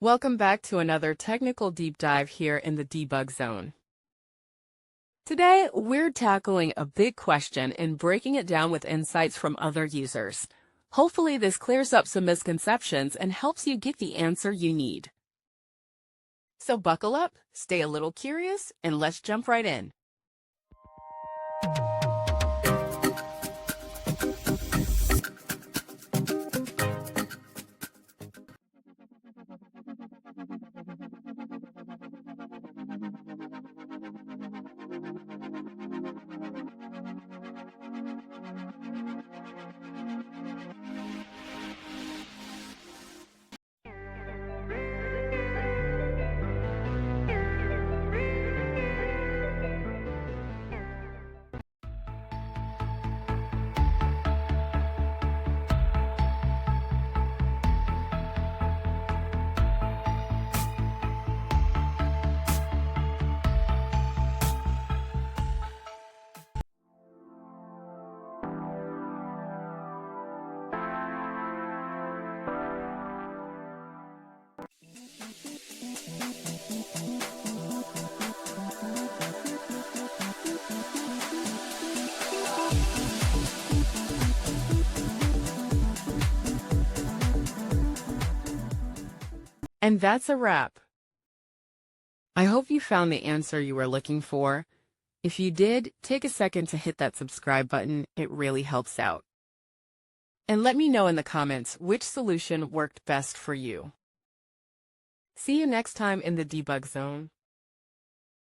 Welcome back to another technical deep dive here in the debug zone. Today, we're tackling a big question and breaking it down with insights from other users. Hopefully, this clears up some misconceptions and helps you get the answer you need. So buckle up, stay a little curious, and let's jump right in. And that's a wrap. I hope you found the answer you were looking for. If you did, take a second to hit that subscribe button. It really helps out. And let me know in the comments which solution worked best for you. See you next time in the debug zone.